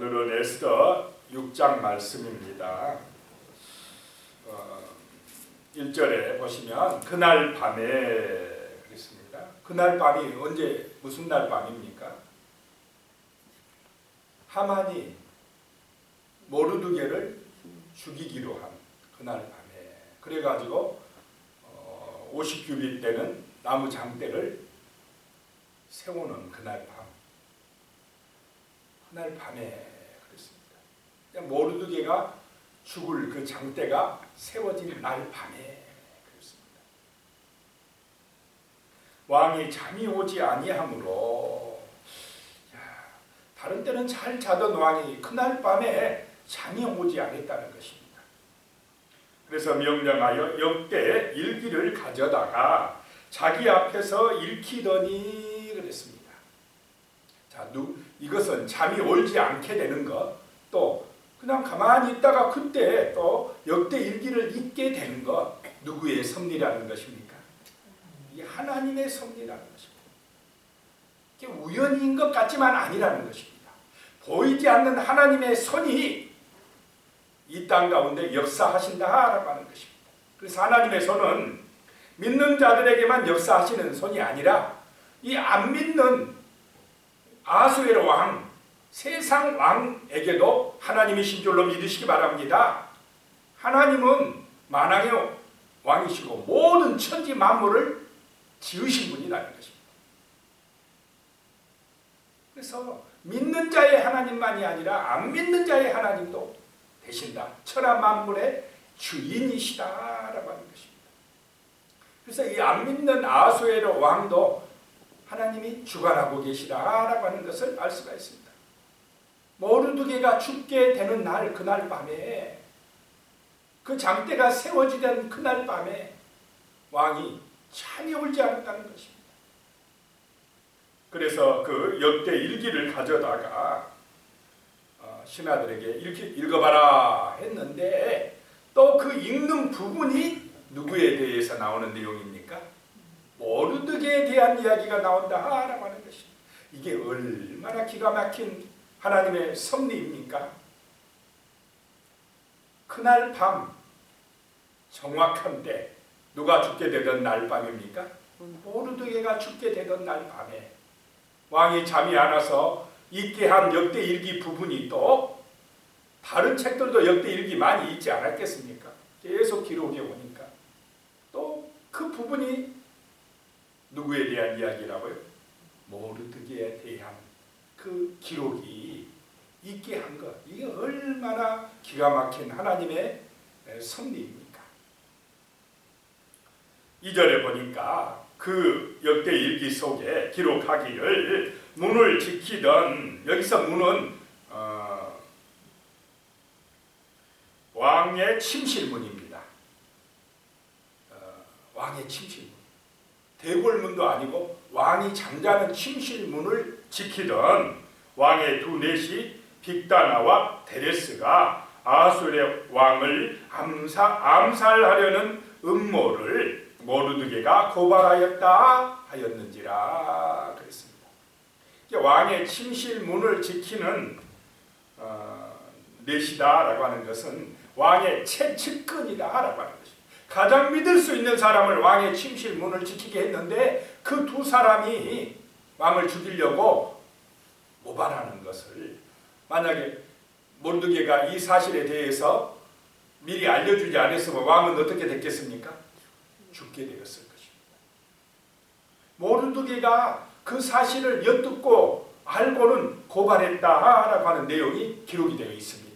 오늘은 에스더 6장 말씀입니다. 1절에 보시면 그날 밤에 그랬습니다. 그날 밤이 언제 무슨 날 밤입니까? 하만이 모르드게를 죽이기로 한 그날 밤에 그래가지고 50규빗 되는 나무 장대를 세우는 그날 밤에 그랬습니다. 모르드게가 죽을 그 장대가 세워진 날 밤에 그랬습니다. 왕이 잠이 오지 아니하므로 다른 때는 잘 자던 왕이 그날 밤에 잠이 오지 않았다는 것입니다. 그래서 명령하여 역대 일기를 가져다가 자기 앞에서 읽히더니 그랬습니다. 이것은 잠이 올지 않게 되는 것, 또 그냥 가만히 있다가 그때 또 역대 일기를 읽게 되는 것, 누구의 섭리라는 것입니까? 이 하나님의 섭리라는 것입니다. 이게 우연인 것 같지만 아니라는 것입니다. 보이지 않는 하나님의 손이 이 땅 가운데 역사하신다라고 하는 것입니다. 그래서 하나님의 손은 믿는 자들에게만 역사하시는 손이 아니라 이 안 믿는 아수에로 왕, 세상 왕에게도 하나님이신 줄로 믿으시기 바랍니다. 하나님은 만왕의 왕이시고 모든 천지 만물을 지으신 분이라는 것입니다. 그래서 믿는 자의 하나님만이 아니라 안 믿는 자의 하나님도 되신다. 천하 만물의 주인이시다라고 하는 것입니다. 그래서 이 안 믿는 아수에로 왕도 하나님이 주관하고 계시다라고 하는 것을 알 수가 있습니다. 모르드게가 죽게 되는 날, 그날 밤에 그 장대가 세워지던 그날 밤에 왕이 잠이 오지 않았다는 것입니다. 그래서 그 역대 일기를 가져다가 신하들에게 읽어봐라 했는데 또 그 읽는 부분이 누구에 대해서 나오는 내용입니까? 모르드게에 대한 이야기가 나온다라고 하는 것입니다. 이게 얼마나 기가 막힌 하나님의 섭리입니까? 그날 밤 정확한 때 누가 죽게 되던 날 밤입니까? 모르드게가 죽게 되던 날 밤에 왕이 잠이 안 와서 읽게 한 역대 일기 부분이 또 다른 책들도 역대 일기 많이 읽지 않았겠습니까? 계속 기록해 오니까 또 그 부분이 누구에 대한 이야기라고요? 모르드게에 대한 그 기록이 있게 한 것, 이게 얼마나 기가 막힌 하나님의 섭리입니까? 2절에 보니까 그 역대 일기 속에 기록하기를 문을 지키던, 여기서 문은 왕의 침실문입니다. 왕의 침실문, 대궐문도 아니고 왕이 잠자는 침실문을 지키던 왕의 두 넷이 빅다나와 데레스가 아수르의 왕을 암살하려는 음모를 모르드게가 고발하였다 하였는지라 그랬습니다. 왕의 침실문을 지키는 넷이다라고 하는 것은 왕의 최측근이다라고 하는 것입니다. 가장 믿을 수 있는 사람을 왕의 침실문을 지키게 했는데 그 두 사람이 왕을 죽이려고 모발하는 것을, 만약에 모르드게가 이 사실에 대해서 미리 알려주지 않았으면 왕은 어떻게 됐겠습니까? 죽게 되었을 것입니다. 모르드게가 그 사실을 엿듣고 알고는 고발했다라고 하는 내용이 기록이 되어 있습니다.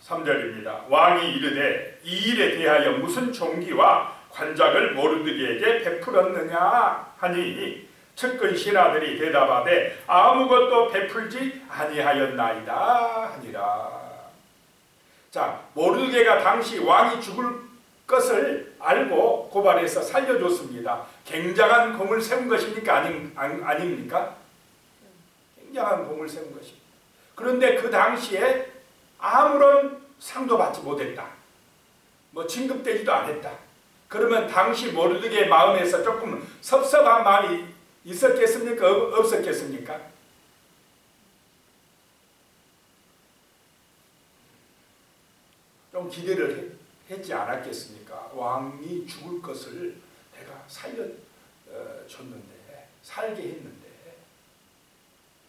3절입니다. 왕이 이르되 이 일에 대하여 무슨 종기와 관작을 모르드게에게 베풀었느냐 하니 측근 신하들이 대답하되 아무것도 베풀지 아니하였나이다 하니라. 자, 모르드게가 당시 왕이 죽을 것을 알고 고발해서 살려줬습니다. 굉장한 공을 세운 것입니까? 아닙니까? 굉장한 공을 세운 것입니다. 그런데 그 당시에 아무런 상도 받지 못했다. 진급되지도 않았다. 그러면 당시 모르드게의 마음에서 조금 섭섭한 마음이 있었겠습니까? 없었겠습니까? 좀 기대를 했지 않았겠습니까? 왕이 죽을 것을 내가 살려줬는데, 살게 했는데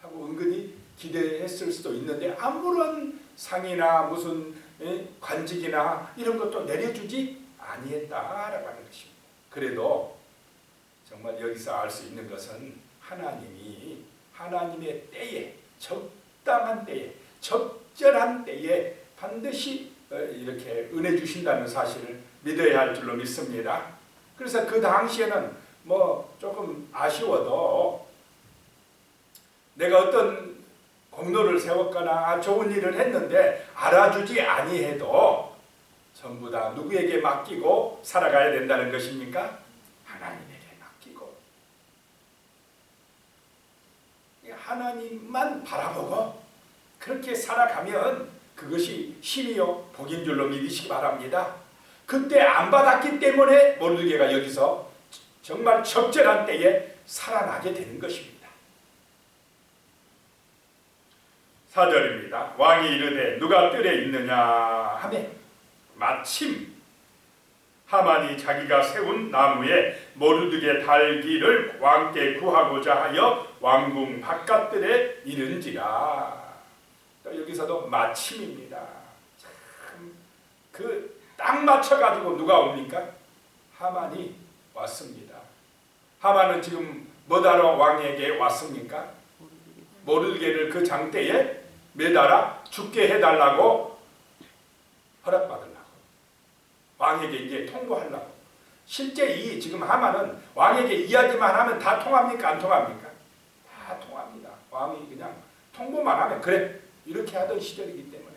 하고 은근히 기대했을 수도 있는데 아무런 상이나 무슨 관직이나 이런 것도 내려주지 아니했다라고 하는 것입니다. 그래도 정말 여기서 알 수 있는 것은 하나님이 하나님의 때에, 적당한 때에, 적절한 때에 반드시 이렇게 은혜 주신다는 사실을 믿어야 할 줄로 믿습니다. 그래서 그 당시에는 뭐 조금 아쉬워도 내가 어떤 공로를 세웠거나 좋은 일을 했는데 알아주지 아니해도 전부 다 누구에게 맡기고 살아가야 된다는 것입니까? 하나님에게 맡기고 하나님만 바라보고 그렇게 살아가면 그것이 힘이요 복인 줄로 믿으시기 바랍니다. 그때 안 받았기 때문에 모르드게가 여기서 정말 적절한 때에 살아나게 되는 것입니다. 4절입니다. 왕이 이르되 누가 뜰에 있느냐 하매 마침 하만이 자기가 세운 나무에 모르드게 달기를 왕께 구하고자 하여 왕궁 바깥들에 이른지라. 또 여기서도 마침입니다. 참 그 딱 맞춰가지고 누가 옵니까? 하만이 왔습니다. 하만은 지금 뭐하러 왕에게 왔습니까? 모르드게를 그 장대에 매달아 죽게 해달라고 허락받으려고, 왕에게 이제 통보하려고. 실제 이 지금 하만은 왕에게 이야기만 하면 다 통합니까? 안 통합니까? 다 통합니다. 왕이 그냥 통보만 하면 그래 이렇게 하던 시절이기 때문에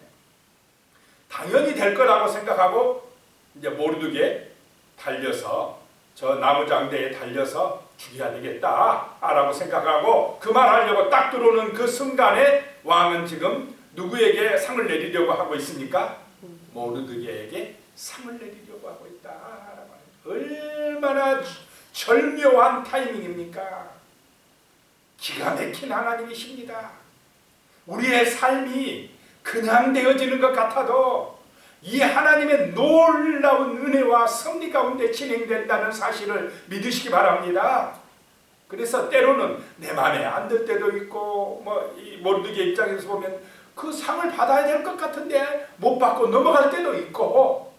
당연히 될 거라고 생각하고 이제 모르드게 달려서 저 나무 장대에 달려서 죽여야 되겠다라고 생각하고 그 말하려고 딱 들어오는 그 순간에 왕은 지금 누구에게 상을 내리려고 하고 있습니까? 모르드게에게 상을 내리려고 하고 있다라고 하는, 얼마나 절묘한 타이밍입니까? 기가 막힌 하나님이십니다. 우리의 삶이 그냥 되어지는 것 같아도 이 하나님의 놀라운 은혜와 섭리 가운데 진행된다는 사실을 믿으시기 바랍니다. 그래서 때로는 내 마음에 안 들 때도 있고 이 모르드게 입장에서 보면 그 상을 받아야 될 것 같은데 못 받고 넘어갈 때도 있고,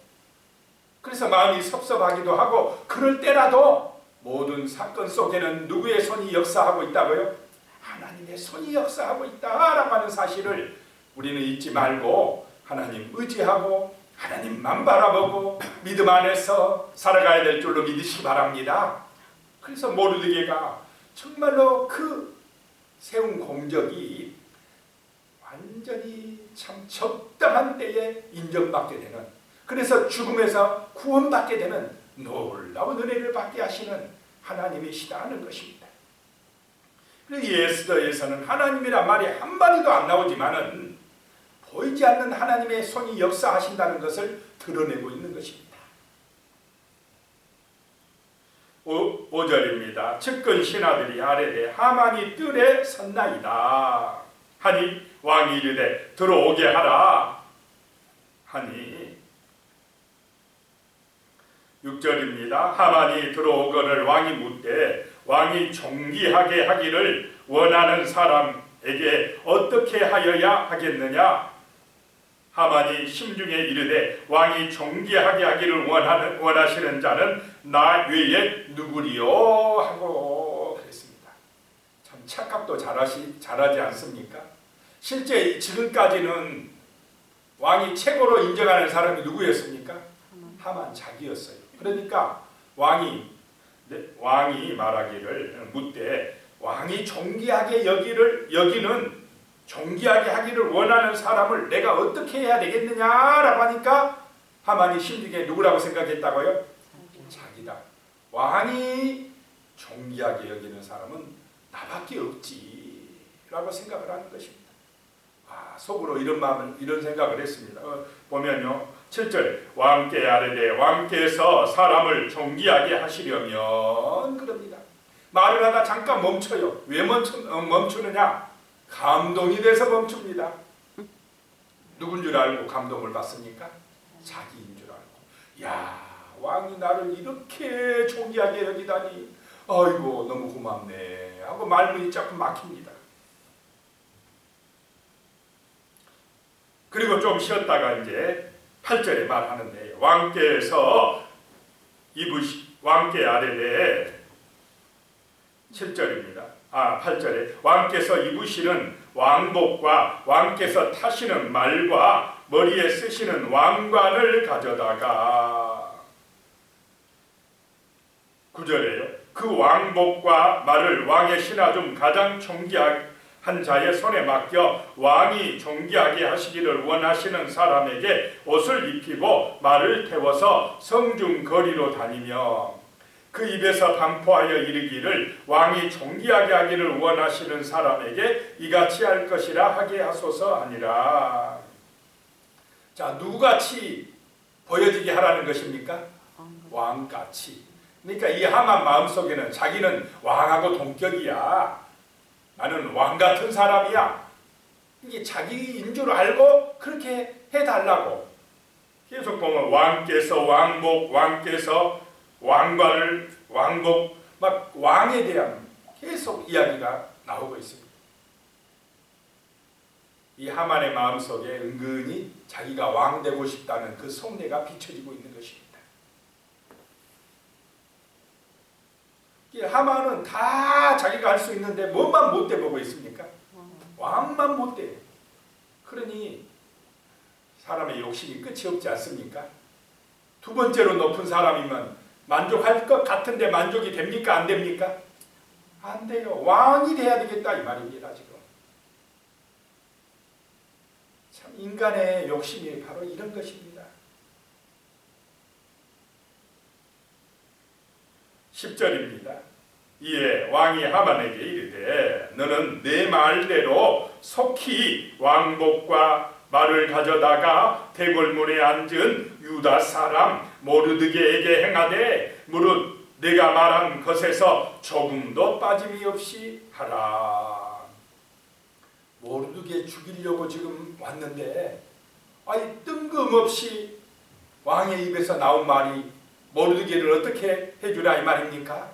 그래서 마음이 섭섭하기도 하고, 그럴 때라도 모든 사건 속에는 누구의 손이 역사하고 있다고요? 하나님의 손이 역사하고 있다라고 하는 사실을 우리는 잊지 말고 하나님 의지하고 하나님만 바라보고 믿음 안에서 살아가야 될 줄로 믿으시기 바랍니다. 그래서 모르드게가 정말로 그 세운 공적이 완전히 참 적당한 때에 인정받게 되는, 그래서 죽음에서 구원받게 되는 놀라운 은혜를 받게 하시는 하나님이시다는 것입니다. 에스더에서는 하나님이란 말이 한마디도 안 나오지만은 보이지 않는 하나님의 손이 역사하신다는 것을 드러내고 있는 것입니다. 5절입니다. 측근 신하들이 아뢰되 하만이 뜰에 섰나이다 하니 왕이 이르되 들어오게 하라 하니. 6절입니다. 하만이 들어오거늘 왕이 묻되 왕이 존귀하게 하기를 원하는 사람에게 어떻게 하여야 하겠느냐. 하만이 심중에 이르되 왕이 존귀하게 하기를 원하시는 자는 나 외에 누구리요 하고 그랬습니다. 참 착각도 잘하지 않습니까? 실제 지금까지는 왕이 최고로 인정하는 사람이 누구였습니까? 하만 자기였어요. 그러니까 왕이 말하기를 묻되 왕이 존귀하게 여기는 존귀하게 하기를 원하는 사람을 내가 어떻게 해야 되겠느냐라고 하니까 하만이 심중에 누구라고 생각했다고요? 자기다. 왕이 존귀하게 여기는 사람은 나밖에 없지라고 생각을 하는 것입니다. 속으로 이런 생각을 했습니다. 보면요, 7절 왕께 아뢰되 왕께서 사람을 존귀하게 하시려면 그럽니다. 말을 하다 잠깐 멈춰요. 왜 멈추느냐? 감동이 돼서 멈춥니다. 누군 줄 알고 감동을 받습니까? 자기인 줄 알고, 야, 왕이 나를 이렇게 존귀하게 여기다니, 아이고 너무 고맙네 하고 말문이 자꾸 막힙니다. 그리고 좀 쉬었다가 이제 8절에 말하는데, 왕께서 왕께 아뢰되, 7절입니다. 8절에 왕께서 입으시는 왕복과 왕께서 타시는 말과 머리에 쓰시는 왕관을 가져다가, 9절에요. 그 왕복과 말을 왕의 신하 중 가장 존귀한 자의 손에 맡겨 왕이 존귀하게 하시기를 원하시는 사람에게 옷을 입히고 말을 태워서 성중 거리로 다니며 그 입에서 반포하여 이르기를 왕이 존귀하게 하기를 원하시는 사람에게 이같이 할 것이라 하게 하소서 하니라. 자, 누구같이 보여지게 하라는 것입니까? 왕같이. 그러니까 이 하만 마음속에는 자기는 왕하고 동격이야, 나는 왕 같은 사람이야, 이게 자기인 줄 알고 그렇게 해달라고. 계속 보면 왕께서 왕복, 왕께서 왕관을, 왕복, 막 왕에 대한 계속 이야기가 나오고 있습니다. 이 하만의 마음속에 은근히 자기가 왕 되고 싶다는 그 속내가 비춰지고 있는 것입니다. 하만은 다 자기가 할 수 있는데 뭐만 못돼 보고 있습니까? 왕만 못돼. 그러니 사람의 욕심이 끝이 없지 않습니까? 두 번째로 높은 사람이면 만족할 것 같은데 만족이 됩니까? 안 됩니까? 안 돼요. 왕이 돼야 되겠다 이 말입니다. 지금 참 인간의 욕심이 바로 이런 것입니다. 10절입니다. 이에 왕이 하만에게 이르되 너는 내 말대로 속히 왕복과 말을 가져다가 대궐문에 앉은 유다 사람 모르드게에게 행하되 무릇 내가 말한 것에서 조금도 빠짐이 없이 하라. 모르드게 죽이려고 지금 왔는데, 아니 뜬금없이 왕의 입에서 나온 말이 모르드게를 어떻게 해주라 이 말입니까?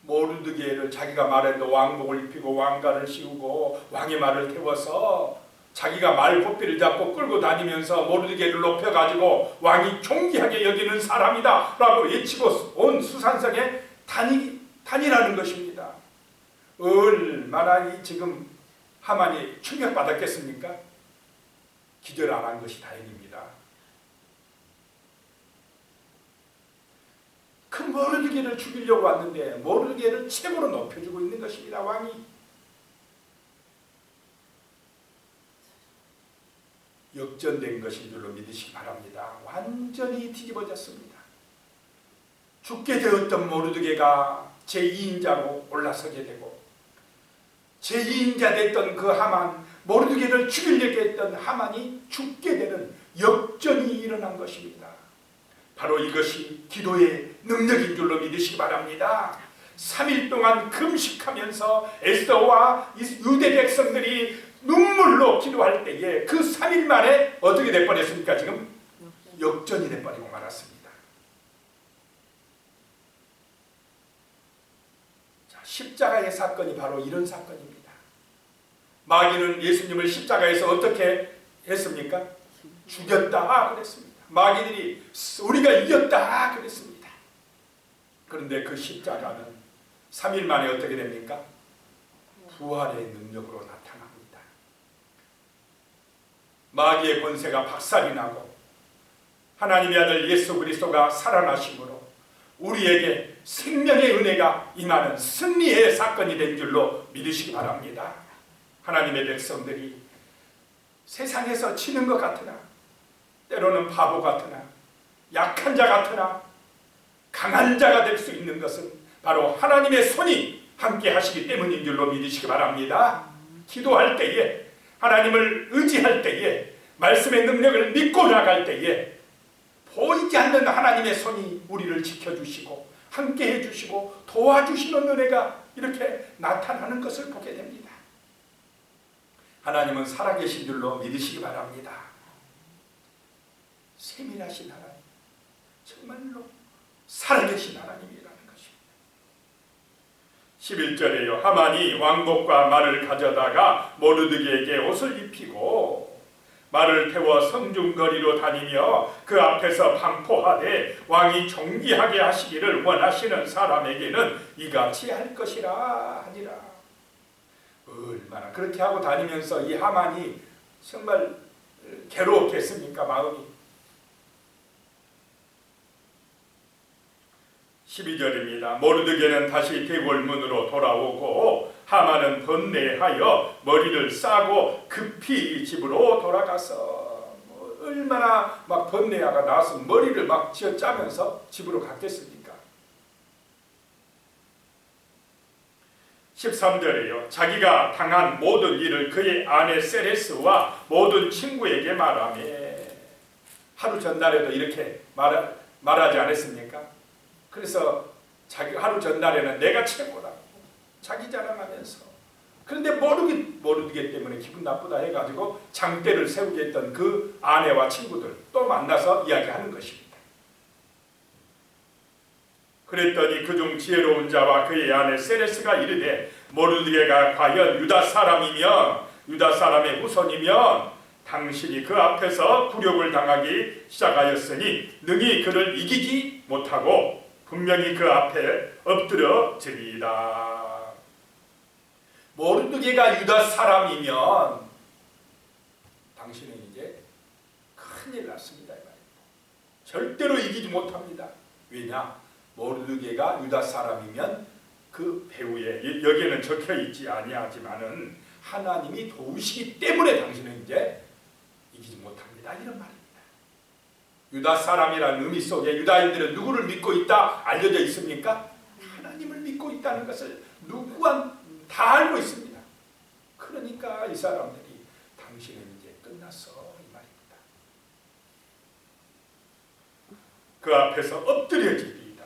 모르드게를 자기가 말해도 왕복을 입히고 왕관을 씌우고 왕의 말을 태워서 자기가 말 고삐를 잡고 끌고 다니면서 모르드게를 높여가지고 왕이 존귀하게 여기는 사람이다 라고 외치고 온 수산성에 다니라는 것입니다. 얼마나 이 지금 하만이 충격받았겠습니까? 기절 안 한 것이 다행입니다. 그 모르드게를 죽이려고 왔는데 모르드게를 최고로 높여주고 있는 것입니다. 왕이. 역전된 것인 줄로 믿으시기 바랍니다. 완전히 뒤집어졌습니다. 죽게 되었던 모르드게가 제2인자로 올라서게 되고, 제2인자 됐던 그 하만, 모르드게를 죽이려고 했던 하만이 죽게 되는 역전이 일어난 것입니다. 바로 이것이 기도의 능력인 줄로 믿으시기 바랍니다. 3일 동안 금식하면서 에스더와 유대 백성들이 눈물로 기도할 때에 그 3일 만에 어떻게 될 뻔했습니까? 지금 역전이 될 뻔하고 말았습니다. 자, 십자가의 사건이 바로 이런 사건입니다. 마귀는 예수님을 십자가에서 어떻게 했습니까? 죽였다 그랬습니다. 마귀들이 우리가 이겼다 그랬습니다. 그런데 그 십자가는 3일 만에 어떻게 됩니까? 부활의 능력으로 나타납니다. 마귀의 권세가 박살이 나고 하나님의 아들 예수 그리스도가 살아나심으로 우리에게 생명의 은혜가 임하는 승리의 사건이 된 줄로 믿으시기 바랍니다. 하나님의 백성들이 세상에서 치는 것 같으나, 때로는 바보 같으나, 약한 자 같으나 강한 자가 될 수 있는 것은 바로 하나님의 손이 함께 하시기 때문인 줄로 믿으시기 바랍니다. 기도할 때에, 하나님을 의지할 때에, 말씀의 능력을 믿고 나갈 때에 보이지 않는 하나님의 손이 우리를 지켜주시고 함께 해주시고 도와주시는 은혜가 이렇게 나타나는 것을 보게 됩니다. 하나님은 살아계신 줄로 믿으시기 바랍니다. 세밀하신 하나님, 정말로 살아계신 하나님이라는 것입니다. 11절에요. 하만이 왕복과 말을 가져다가 모르드게에게 옷을 입히고 말을 태워 성중거리로 다니며 그 앞에서 반포하되 왕이 존귀하게 하시기를 원하시는 사람에게는 이같이 할 것이라 하니라. 얼마나 그렇게 하고 다니면서 이 하만이 정말 괴로웠겠습니까, 마음이. 12절입니다. 모르드게는 다시 대궐문으로 돌아오고 하만은 번뇌하여 머리를 싸고 급히 집으로 돌아가서 얼마나 막 번뇌가 나서 머리를 막 쥐어짜면서 집으로 갔겠습니까? 13절에요. 자기가 당한 모든 일을 그의 아내 세레스와 모든 친구에게 말하며, 하루 전날에도 이렇게 말하지 않았습니까? 그래서 자기 하루 전날에는 내가 최고라고 자기 자랑하면서, 그런데 모르기 때문에 기분 나쁘다 해가지고 장대를 세우게 했던 그 아내와 친구들 또 만나서 이야기하는 것입니다. 그랬더니 그중 지혜로운 자와 그의 아내 세레스가 이르되 모르드게가 과연 유다 사람의 후손이면 당신이 그 앞에서 굴욕을 당하기 시작하였으니 능히 그를 이기지 못하고 분명히 그 앞에 엎드려지리이다. 모르드게가 유다 사람이면 당신은 이제 큰일 났습니다. 절대로 이기지 못합니다. 왜냐? 모르드게가 유다 사람이면 그 배후에, 여기에는 적혀있지 아니하지만은 하나님이 도우시기 때문에 당신은 이제 이기지 못합니다, 이런 말입니다. 유다 사람이라는 의미 속에 유다인들은 누구를 믿고 있다 알려져 있습니까? 하나님을 믿고 있다는 것을 누구와 다 알고 있습니다. 그러니까 이 사람들이 당신은 이제 끝났어, 이 말입니다. 그 앞에서 엎드려지리이다.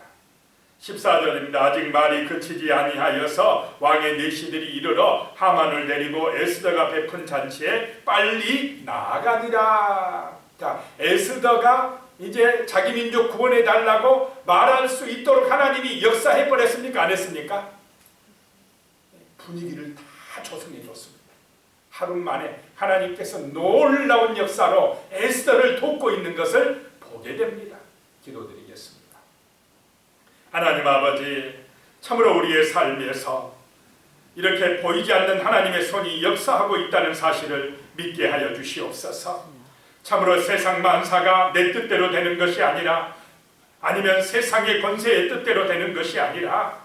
14절입니다. 아직 말이 그치지 아니하여서 왕의 내시들이 이르러 하만을 데리고 에스더가 베푼 잔치에 빨리 나아가니라. 자, 에스더가 이제 자기 민족 구원해 달라고 말할 수 있도록 하나님이 역사해 버렸습니까? 안 했습니까? 분위기를 다 조성해 줬습니다. 하루 만에 하나님께서 놀라운 역사로 에스더를 돕고 있는 것을 보게 됩니다. 기도드리겠습니다. 하나님 아버지, 참으로 우리의 삶에서 이렇게 보이지 않는 하나님의 손이 역사하고 있다는 사실을 믿게 하여 주시옵소서. 참으로 세상 만사가 내 뜻대로 되는 것이 아니라, 아니면 세상의 권세의 뜻대로 되는 것이 아니라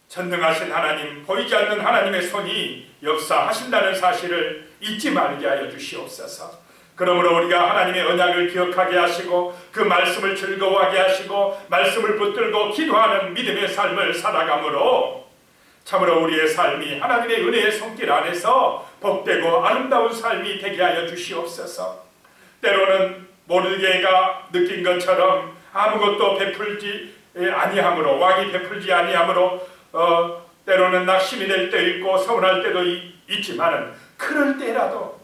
전능하신 하나님, 보이지 않는 하나님의 손이 역사하신다는 사실을 잊지 말게 하여 주시옵소서. 그러므로 우리가 하나님의 언약을 기억하게 하시고 그 말씀을 즐거워하게 하시고 말씀을 붙들고 기도하는 믿음의 삶을 살아가므로 참으로 우리의 삶이 하나님의 은혜의 손길 안에서 복되고 아름다운 삶이 되게 하여 주시옵소서. 때로는 모르드게가 느낀 것처럼 아무것도 베풀지 아니하므로, 왕이 베풀지 아니하므로 때로는 낙심이 될 때 있고 서운할 때도 있지만은, 그럴 때라도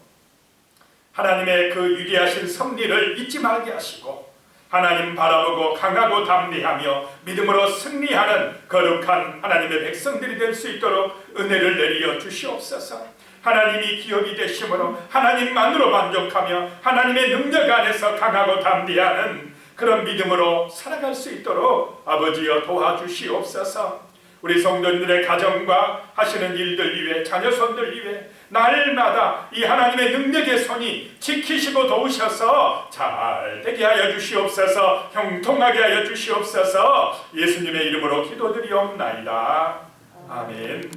하나님의 그 위대하신 섭리를 잊지 말게 하시고 하나님 바라보고 강하고 담대하며 믿음으로 승리하는 거룩한 하나님의 백성들이 될 수 있도록 은혜를 내리어 주시옵소서. 하나님이 기업이 되심으로 하나님만으로 만족하며 하나님의 능력 안에서 강하고 담대하는 그런 믿음으로 살아갈 수 있도록 아버지여 도와주시옵소서. 우리 성도님들의 가정과 하시는 일들 위해, 자녀손들 위해 날마다 이 하나님의 능력의 손이 지키시고 도우셔서 잘 되게 하여 주시옵소서. 형통하게 하여 주시옵소서. 예수님의 이름으로 기도드리옵나이다. 아멘.